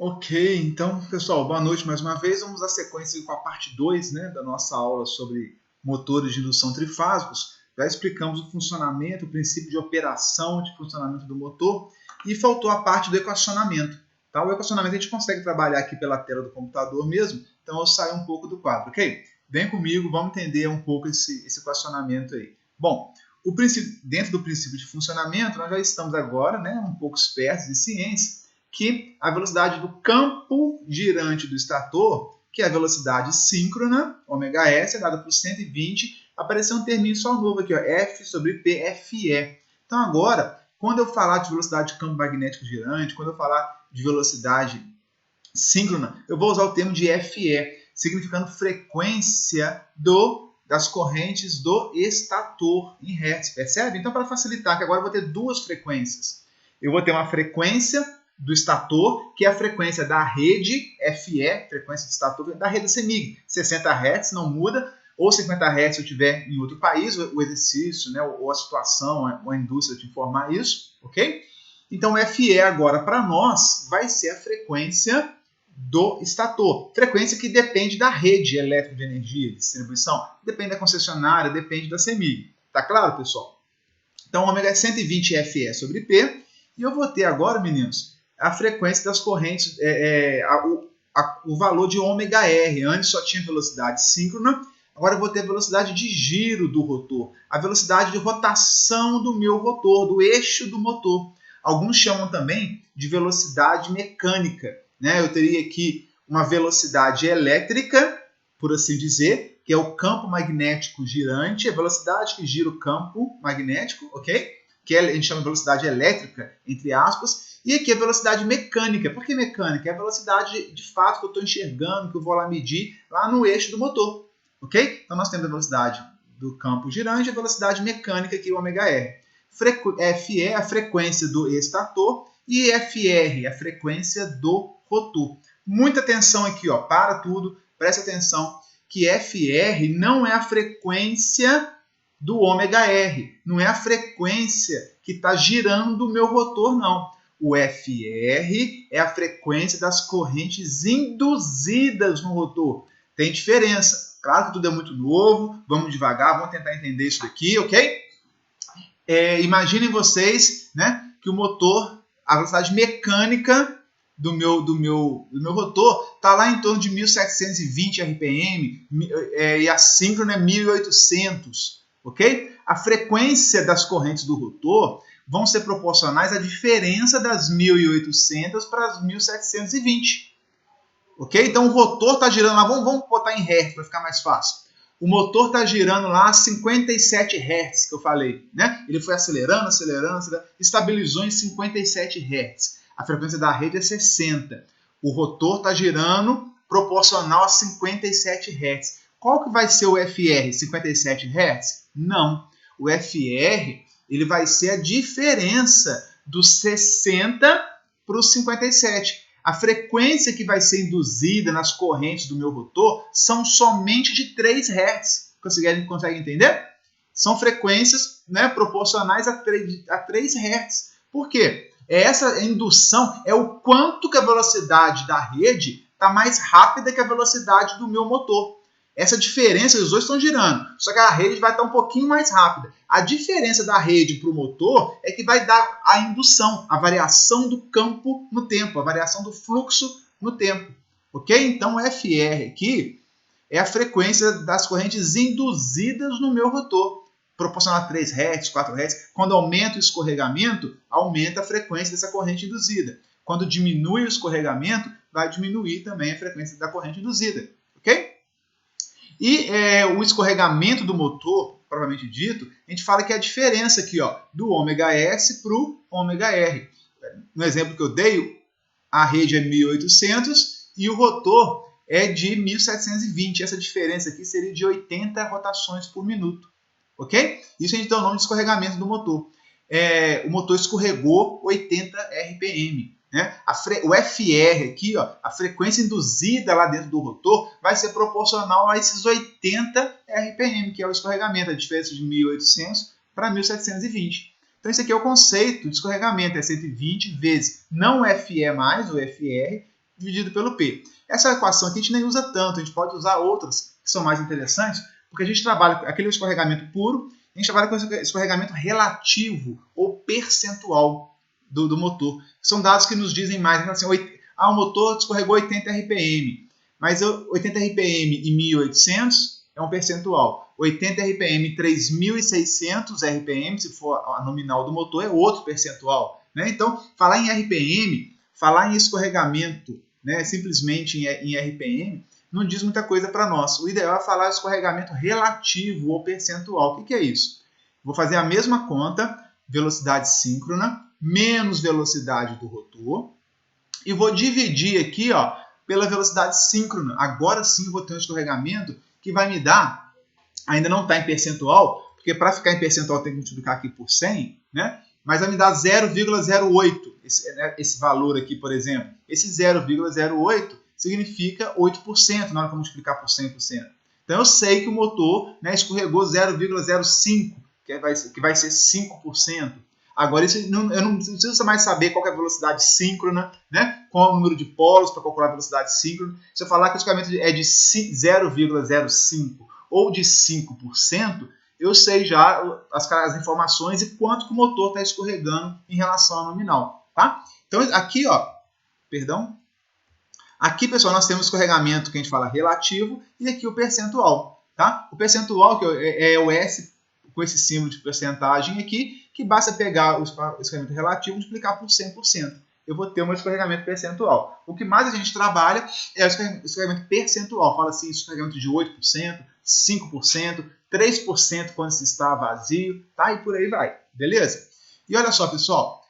Ok, então, pessoal, boa noite mais uma vez. Vamos à sequência com a parte 2, né, da nossa aula sobre motores de indução trifásicos. Já explicamos o funcionamento, o princípio de operação, de funcionamento do motor e faltou a parte do equacionamento. Tá? O equacionamento a gente consegue trabalhar aqui pela tela do computador mesmo, então eu saio um pouco do quadro, ok? Vem comigo, vamos entender um pouco esse equacionamento aí. Bom, dentro do princípio de funcionamento, nós já estamos agora, né, um pouco espertos de ciência, que a velocidade do campo girante do estator, que é a velocidade síncrona, ômega-s, é dada por 120, apareceu um terminho só novo aqui, ó, F sobre P, Fe. Então agora, quando eu falar de velocidade de campo magnético girante, quando eu falar de velocidade síncrona, eu vou usar o termo de Fe, significando frequência das correntes do estator em Hertz, percebe? Então, para facilitar, que agora eu vou ter duas frequências. Eu vou ter uma frequência do estator, que é a frequência da rede Fe, frequência do estator, da rede CEMIG, 60 Hz, não muda, ou 50 Hz se eu estiver em outro país, o exercício, né, ou a situação, ou a indústria te informar isso, ok? Então, Fe agora, para nós, vai ser a frequência do estator. Frequência que depende da rede elétrica de energia, de distribuição, depende da concessionária, depende da CEMIG. Tá claro, pessoal? Então, ômega é 120 Fe sobre P, e eu vou ter agora, meninos, a frequência das correntes, o valor de ômega R. Antes só tinha velocidade síncrona, agora eu vou ter a velocidade de giro do rotor, a velocidade de rotação do meu rotor, do eixo do motor. Alguns chamam também de velocidade mecânica, né? Eu teria aqui uma velocidade elétrica, por assim dizer, que é o campo magnético girante, a velocidade que gira o campo magnético, ok? Que a gente chama de velocidade elétrica, entre aspas, e aqui a velocidade mecânica. Por que mecânica? É a velocidade de fato que eu estou enxergando, que eu vou lá medir lá no eixo do motor, ok? Então nós temos a velocidade do campo girante e a velocidade mecânica, que é o ômega-r. Fe é a frequência do estator e Fr a frequência do rotor. Muita atenção aqui, ó, para tudo, presta atenção que Fr não é a frequência do ômega-r, não é a frequência que está girando o meu rotor, não. O Fr é a frequência das correntes induzidas no rotor. Tem diferença. Claro que tudo é muito novo, vamos devagar, vamos tentar entender isso daqui, ok? Imaginem vocês, né, que o motor, a velocidade mecânica do meu rotor está lá em torno de 1720 RPM e a síncrona é 1800, ok? A frequência das correntes do rotor vão ser proporcionais à diferença das 1800 para as 1720, ok? Então o rotor está girando lá, vamos botar em Hertz para ficar mais fácil. O motor está girando lá a 57 Hz, que eu falei, né? Ele foi acelerando, estabilizou em 57 Hz. A frequência da rede é 60. O rotor está girando proporcional a 57 Hz. Qual que vai ser o Fr? 57 Hz? Não. O Fr ele vai ser a diferença dos 60 para os 57. A frequência que vai ser induzida nas correntes do meu rotor são somente de 3 Hz. Consegue entender? São frequências, né, proporcionais a 3 Hz. Por quê? Essa indução é o quanto que a velocidade da rede está mais rápida que a velocidade do meu motor. Essa diferença, os dois estão girando, só que a rede vai estar um pouquinho mais rápida. A diferença da rede para o motor é que vai dar a indução, a variação do campo no tempo, a variação do fluxo no tempo. Ok? Então, o Fr aqui é a frequência das correntes induzidas no meu rotor, proporcional a 3 Hz, 4 Hz. Quando aumenta o escorregamento, aumenta a frequência dessa corrente induzida. Quando diminui o escorregamento, vai diminuir também a frequência da corrente induzida. Ok? E o escorregamento do motor, propriamente dito, a gente fala que é a diferença aqui, ó, do ômega-s para o ômega-r. No exemplo que eu dei, a rede é 1800 e o rotor é de 1720. Essa diferença aqui seria de 80 rotações por minuto. Ok? Isso a gente dá o nome de escorregamento do motor. O motor escorregou 80 RPM. Né? O Fr aqui, ó, a frequência induzida lá dentro do rotor, vai ser proporcional a esses 80 RPM, que é o escorregamento, a diferença de 1800 para 1720. Então, esse aqui é o conceito de escorregamento, é 120 vezes, não o Fe mais, o Fr, dividido pelo P. Essa equação aqui a gente nem usa tanto, a gente pode usar outras que são mais interessantes, porque a gente trabalha com aquele escorregamento puro, a gente trabalha com escorregamento relativo ou percentual do motor. São dados que nos dizem mais, assim, o motor escorregou 80 RPM, mas 80 RPM em 1800 é um percentual. 80 RPM em 3.600 RPM, se for a nominal do motor, é outro percentual. Né? Então, falar em RPM, falar em escorregamento, né, simplesmente em RPM, não diz muita coisa para nós. O ideal é falar de escorregamento relativo ou percentual. O que é isso? Vou fazer a mesma conta, velocidade síncrona, menos velocidade do rotor, e vou dividir aqui, ó, pela velocidade síncrona. Agora sim vou ter um escorregamento que vai me dar, ainda não está em percentual, porque para ficar em percentual tem que multiplicar aqui por 100, né? Mas vai me dar 0,08, esse valor aqui, por exemplo. Esse 0,08 significa 8% na hora que eu multiplicar por 100%. Então eu sei que o motor, né, escorregou 0,05, que vai ser 5%. Agora, eu não preciso mais saber qual é a velocidade síncrona, né? Qual é o número de polos para calcular a velocidade síncrona. Se eu falar que o escorregamento é de 0,05 ou de 5%, eu sei já as informações e quanto que o motor está escorregando em relação ao nominal. Tá? Então, aqui, ó, perdão. Aqui, pessoal, nós temos o escorregamento que a gente fala relativo e aqui o percentual. Tá? O percentual que é o S com esse símbolo de porcentagem aqui, que basta pegar o escorregamento relativo e multiplicar por 100%. Eu vou ter um escorregamento percentual. O que mais a gente trabalha é o escorregamento percentual. Fala assim, escorregamento de 8%, 5%, 3% quando se está vazio, tá? E por aí vai, beleza? E olha só, pessoal,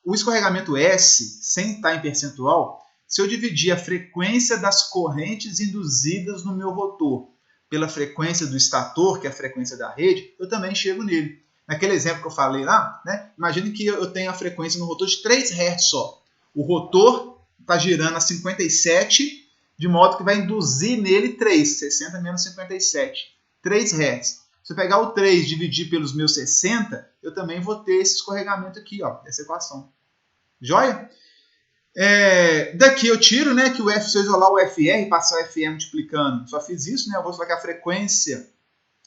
o escorregamento S, sem estar em percentual, se eu dividir a frequência das correntes induzidas no meu rotor pela frequência do estator, que é a frequência da rede, eu também chego nele. Naquele exemplo que eu falei lá, né? Imagine que eu tenho a frequência no rotor de 3 Hz só. O rotor está girando a 57, de modo que vai induzir nele 3, 60 menos 57, 3 Hz. Se eu pegar o 3 e dividir pelos meus 60, eu também vou ter esse escorregamento aqui, ó, essa equação. Joia? Daqui eu tiro, né, que o F, se eu isolar o FR, passar o FR multiplicando, só fiz isso, né, eu vou falar que a frequência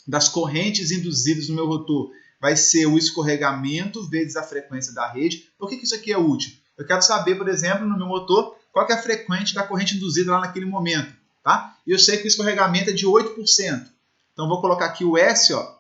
das correntes induzidas no meu rotor vai ser o escorregamento vezes a frequência da rede. Por que isso aqui é útil? Eu quero saber, por exemplo, no meu motor, qual que é a frequência da corrente induzida lá naquele momento. Tá? E eu sei que o escorregamento é de 8%. Então, vou colocar aqui o S, ó.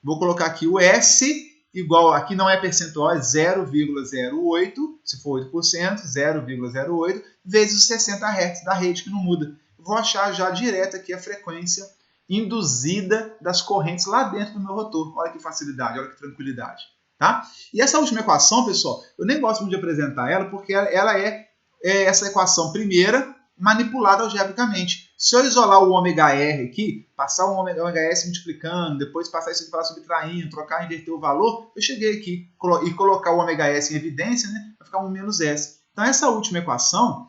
Vou colocar aqui o S igual, aqui não é percentual, é 0,08, se for 8%, 0,08, vezes os 60 Hz da rede, que não muda. Eu vou achar já direto aqui a frequência induzida das correntes lá dentro do meu rotor. Olha que facilidade, olha que tranquilidade. Tá? E essa última equação, pessoal, eu nem gosto muito de apresentar ela, porque ela é essa equação primeira manipulada algebricamente. Se eu isolar o ômega-r aqui, passar o ômega-s multiplicando, depois passar isso aqui para subtraindo, trocar, inverter o valor, eu cheguei aqui e colocar o ômega-s em evidência, né, vai ficar 1 menos s. Então essa última equação,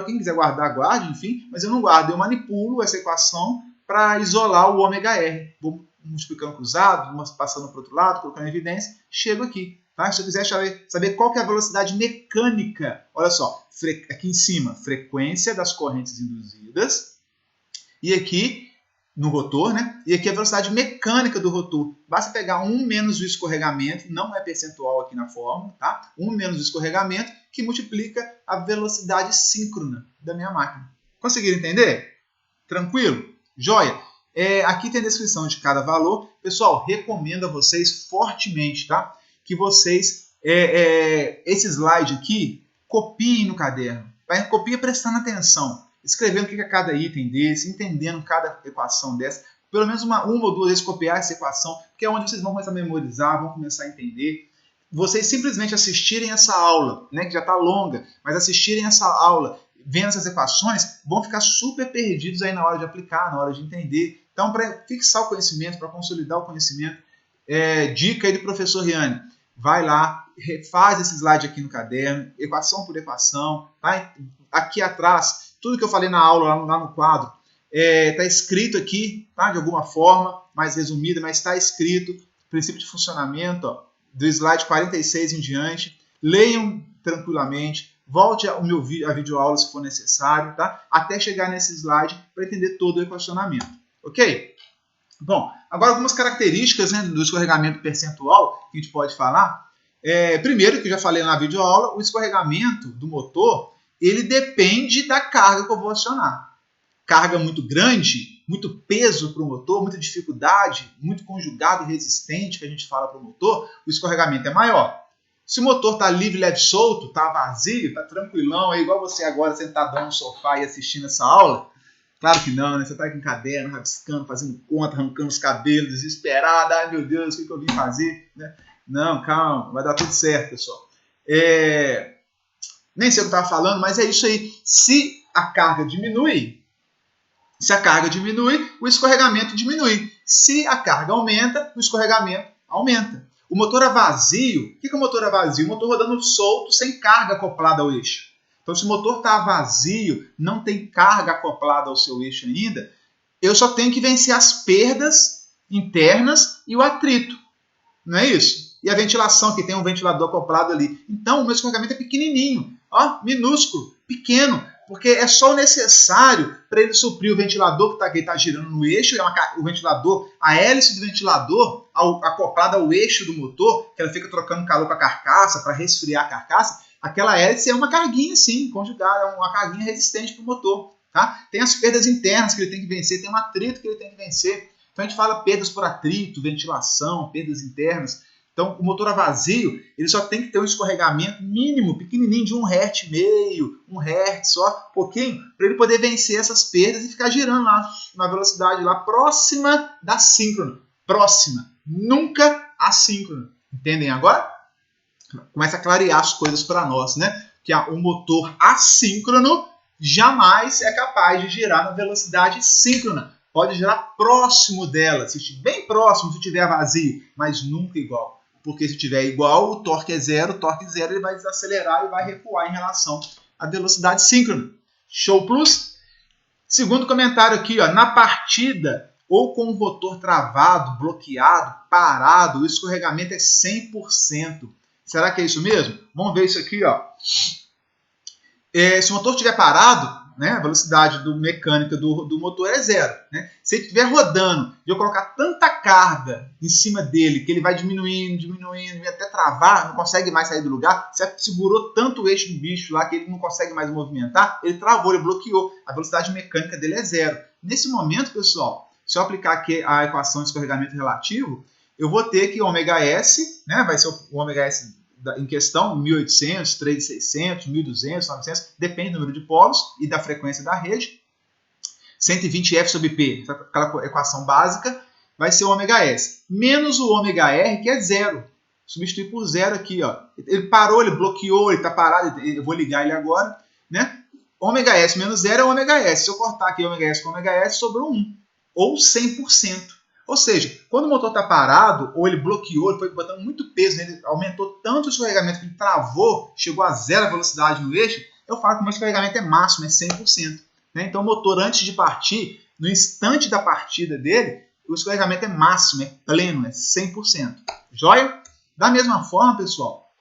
quem quiser guardar, guarde, enfim, mas eu não guardo, eu manipulo essa equação para isolar o ômega-r. Vou multiplicando cruzado, passando para o outro lado, colocando em evidência, chego aqui. Tá? Se eu quiser saber qual que é a velocidade mecânica, olha só, aqui em cima, frequência das correntes induzidas, e aqui no rotor, né? E aqui a velocidade mecânica do rotor. Basta pegar 1 menos o escorregamento, não é percentual aqui na fórmula, tá? 1 menos o escorregamento, que multiplica a velocidade síncrona da minha máquina. Conseguiram entender? Tranquilo? Joia? Aqui tem a descrição de cada valor. Pessoal, recomendo a vocês fortemente, tá? Que vocês, esse slide aqui, copiem no caderno. Copia prestando atenção, escrevendo o que é cada item desse, entendendo cada equação dessa. Pelo menos uma ou duas vezes copiar essa equação, que é onde vocês vão começar a memorizar, vão começar a entender. Vocês simplesmente assistirem essa aula, né, que já está longa, mas assistirem essa aula, vendo essas equações, vão ficar super perdidos aí na hora de aplicar, na hora de entender. Então, para fixar o conhecimento, para consolidar o conhecimento, dica aí do professor Riane, vai lá, faz esse slide aqui no caderno, equação por equação, tá? Aqui atrás, tudo que eu falei na aula, lá no quadro, está escrito aqui, tá? De alguma forma, mais resumida, mas está escrito, princípio de funcionamento, ó, do slide 46 em diante. Leiam tranquilamente, volte a videoaula se for necessário, tá? Até chegar nesse slide para entender todo o equacionamento, ok? Bom, agora algumas características, né, do escorregamento percentual que a gente pode falar. Primeiro, que eu já falei na videoaula, o escorregamento do motor, ele depende da carga que eu vou acionar. Carga muito grande, muito peso para o motor, muita dificuldade, muito conjugado e resistente que a gente fala para o motor, o escorregamento é maior. Se o motor está livre, leve, solto, está vazio, está tranquilão, é igual você agora sentadão no sofá e assistindo essa aula. Claro que não, né? Você está com um caderno, rabiscando, fazendo conta, arrancando os cabelos, desesperado. Ai, meu Deus, o que eu vim fazer? Né? Não, calma, vai dar tudo certo, pessoal. Nem sei o que eu estava falando, mas é isso aí. Se a carga diminui, o escorregamento diminui. Se a carga aumenta, o escorregamento aumenta. O motor a vazio, o que é o motor a vazio? O motor rodando solto, sem carga acoplada ao eixo. Então, se o motor está vazio, não tem carga acoplada ao seu eixo ainda, eu só tenho que vencer as perdas internas e o atrito. Não é isso? E a ventilação, que tem um ventilador acoplado ali. Então, o meu escorregamento é pequenininho, ó, minúsculo, pequeno, porque é só o necessário para ele suprir o ventilador que está girando no eixo, o ventilador, a hélice do ventilador acoplada ao eixo do motor, que ela fica trocando calor com a carcaça para resfriar a carcaça. Aquela hélice é uma carguinha, sim, conjugada, uma carguinha resistente para o motor. Tá? Tem as perdas internas que ele tem que vencer, tem um atrito que ele tem que vencer. Então a gente fala perdas por atrito, ventilação, perdas internas. Então o motor a vazio, ele só tem que ter um escorregamento mínimo, pequenininho, de 1,5 Hz, 1 Hz, só pouquinho, para ele poder vencer essas perdas e ficar girando lá na velocidade lá próxima da síncrona. Próxima, nunca assíncrona. Entendem agora? Começa a clarear as coisas para nós, né? Que o motor assíncrono jamais é capaz de girar na velocidade síncrona. Pode girar próximo dela, bem próximo, se tiver vazio, mas nunca igual. Porque se tiver igual, o torque é zero, ele vai desacelerar e vai recuar em relação à velocidade síncrona. Show plus? Segundo comentário aqui, ó, na partida, ou com o rotor travado, bloqueado, parado, o escorregamento é 100%. Será que é isso mesmo? Vamos ver isso aqui, ó. Se o motor estiver parado, né, a velocidade mecânica do motor é zero. Né? Se ele estiver rodando e eu colocar tanta carga em cima dele que ele vai diminuindo, e até travar, não consegue mais sair do lugar, você segurou tanto o eixo do bicho lá que ele não consegue mais movimentar, ele travou, ele bloqueou. A velocidade mecânica dele é zero. Nesse momento, pessoal, se eu aplicar aqui a equação de escorregamento relativo, eu vou ter que ômega-S, né, vai ser o ômega-S em questão, 1800, 3600, 1200, 900, depende do número de polos e da frequência da rede. 120F sobre P, aquela equação básica, vai ser o ômega-S. Menos o ômega-R, que é zero. Substituir por zero aqui, ó. Ele parou, ele bloqueou, ele está parado, eu vou ligar ele agora. Né? Ômega-S menos zero é ômega-S. Se eu cortar aqui ômega-S com ômega-S, sobrou 1. Ou 100%. Ou seja, quando o motor está parado, ou ele bloqueou, ele foi botando muito peso nele, aumentou tanto o escorregamento que ele travou, chegou a zero a velocidade no eixo, eu falo que o meu escorregamento é máximo, é 100%. Né? Então o motor, antes de partir, no instante da partida dele, o escorregamento é máximo, é pleno, é 100%. Joia? Da mesma forma, pessoal,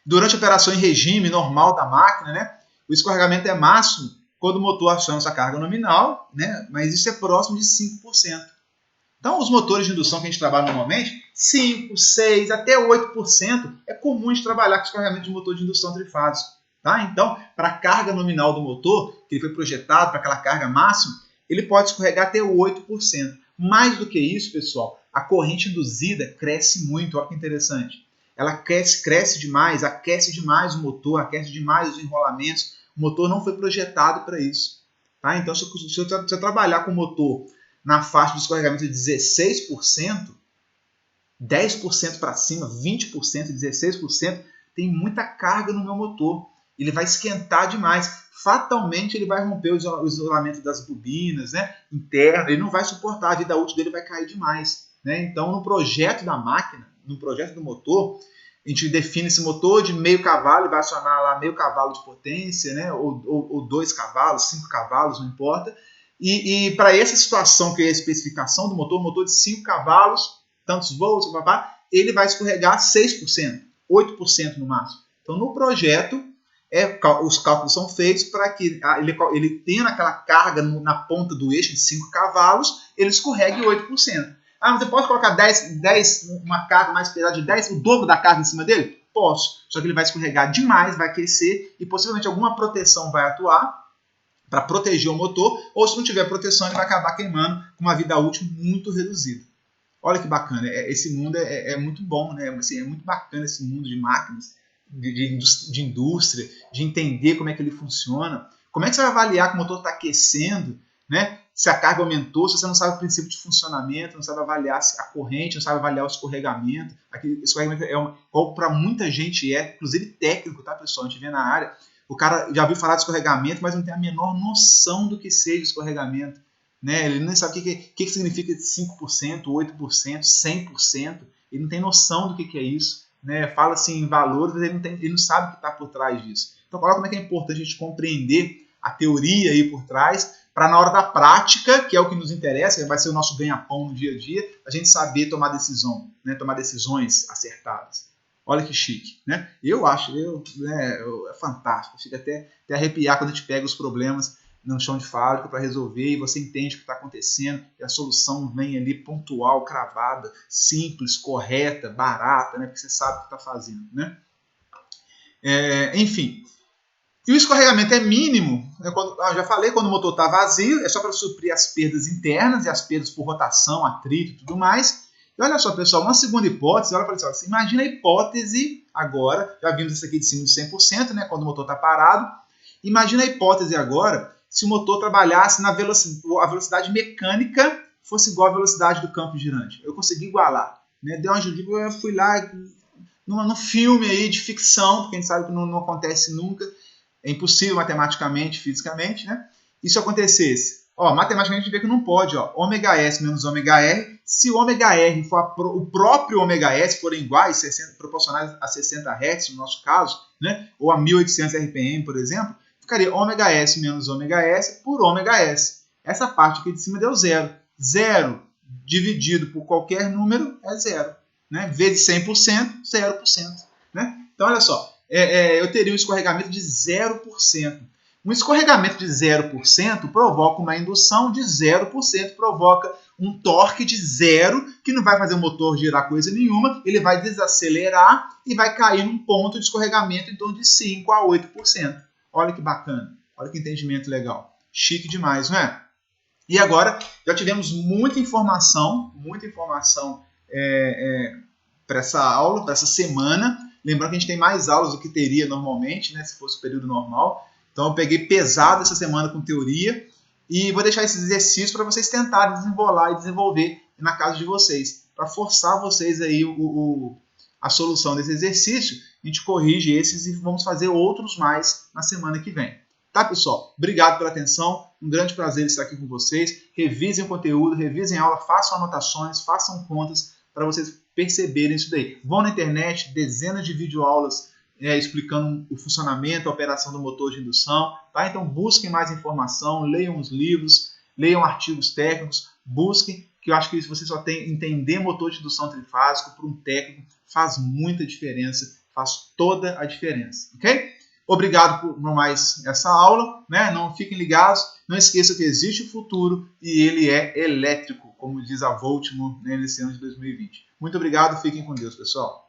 durante a operação em regime normal da máquina, né, o escorregamento é máximo quando o motor aciona sua carga nominal, né, mas isso é próximo de 5%. Então, os motores de indução que a gente trabalha normalmente, 5%, 6%, até 8%, é comum a gente trabalhar com escorregamento de motor de indução trifásico. Tá? Então, para a carga nominal do motor, que ele foi projetado para aquela carga máxima, ele pode escorregar até 8%. Mais do que isso, pessoal, a corrente induzida cresce muito, olha que interessante. Ela cresce demais, aquece demais o motor, aquece demais os enrolamentos. O motor não foi projetado para isso. Tá? Então, se eu trabalhar com o motor na faixa de escorregamento de 16%, 10% para cima, 20%, 16%, tem muita carga no meu motor. Ele vai esquentar demais. Fatalmente ele vai romper o isolamento das bobinas, né, interno. Ele não vai suportar, a vida útil dele vai cair demais. Né? Então, no projeto da máquina, no projeto do motor, a gente define esse motor de meio cavalo e vai acionar lá meio cavalo de potência, né, ou 2 cavalos, 5 cavalos, não importa. E para essa situação, que é a especificação do motor, motor de 5 cavalos, tantos volts, ele vai escorregar 6%, 8% no máximo. Então, no projeto, os cálculos são feitos para que ele tendo aquela carga na ponta do eixo de 5 cavalos, ele escorregue 8%. Ah, mas eu posso colocar 10, uma carga mais pesada de 10, o dobro da carga em cima dele? Posso. Só que ele vai escorregar demais, vai aquecer e possivelmente alguma proteção vai atuar para proteger o motor, ou se não tiver proteção, ele vai acabar queimando com uma vida útil muito reduzida. Olha que bacana, esse mundo é muito bom, né? Assim, é muito bacana esse mundo de máquinas, de indústria, de entender como é que ele funciona. Como é que você vai avaliar que o motor está aquecendo, né? Se a carga aumentou, se você não sabe o princípio de funcionamento, não sabe avaliar a corrente, não sabe avaliar o escorregamento. Aquele escorregamento para muita gente inclusive técnico, tá, pessoal? A gente vê na área, o cara já ouviu falar de escorregamento, mas não tem a menor noção do que seja escorregamento. Né? Ele nem sabe o que significa 5%, 8%, 100%. Ele não tem noção do que é isso. Né? Fala assim em valores, mas ele não sabe o que está por trás disso. Então, olha como é que é importante a gente compreender a teoria aí por trás, para na hora da prática, que é o que nos interessa, que vai ser o nosso ganha-pão no dia a dia, a gente saber tomar decisão, né? Tomar decisões acertadas. Olha que chique, né? Eu acho, é fantástico. Fica até arrepiar quando a gente pega os problemas no chão de fábrica para resolver e você entende o que está acontecendo e a solução vem ali pontual, cravada, simples, correta, barata, né? Porque você sabe o que está fazendo, né? Enfim. E o escorregamento é mínimo, né? Já falei, quando o motor está vazio, é só para suprir as perdas internas e as perdas por rotação, atrito e tudo mais. E olha só, pessoal, uma segunda hipótese, olha para isso, imagina a hipótese agora, já vimos isso aqui de cima de 100%, né, quando o motor está parado. Imagina a hipótese agora, se o motor trabalhasse a velocidade mecânica fosse igual à velocidade do campo girante. Eu consegui igualar. Né? Deu uma ajuda, eu fui lá no filme aí de ficção, porque a gente sabe que não acontece nunca. É impossível matematicamente, fisicamente, né? Isso acontecesse. Matematicamente a gente vê que não pode. Ômega S menos ômega R. Se o ômega R for o próprio ômega S forem iguais, proporcionais a 60 Hz, no nosso caso, né? Ou a 1800 RPM, por exemplo, ficaria ômega S menos ômega S por ômega S. Essa parte aqui de cima deu zero. Zero dividido por qualquer número é zero. Né? Vezes 100%, 0%. Né? Então, olha só. Eu teria um escorregamento de 0%. Um escorregamento de 0% provoca uma indução de 0%, provoca um torque de zero, que não vai fazer o motor girar coisa nenhuma, ele vai desacelerar e vai cair num ponto de escorregamento em torno de 5% a 8%. Olha que bacana, olha que entendimento legal. Chique demais, não é? E agora, já tivemos muita informação para essa aula, para essa semana. Lembrando que a gente tem mais aulas do que teria normalmente, né, se fosse o período normal. Então eu peguei pesado essa semana com teoria e vou deixar esses exercícios para vocês tentarem desenrolar e desenvolver na casa de vocês, para forçar vocês aí a solução desse exercício. A gente corrige esses e vamos fazer outros mais na semana que vem. Tá, pessoal? Obrigado pela atenção. Um grande prazer estar aqui com vocês. Revisem o conteúdo, revisem a aula, façam anotações, façam contas para vocês perceberem isso daí. Vão na internet, dezenas de videoaulas explicando o funcionamento, a operação do motor de indução. Tá? Então busquem mais informação, leiam os livros, leiam artigos técnicos, busquem, que eu acho que você só tem entender motor de indução trifásico para um técnico faz muita diferença, faz toda a diferença. Ok? Obrigado por mais essa aula. Né? Não fiquem ligados, não esqueçam que existe o futuro e ele é elétrico, como diz a Voltimo, né, nesse ano de 2020. Muito obrigado, fiquem com Deus, pessoal.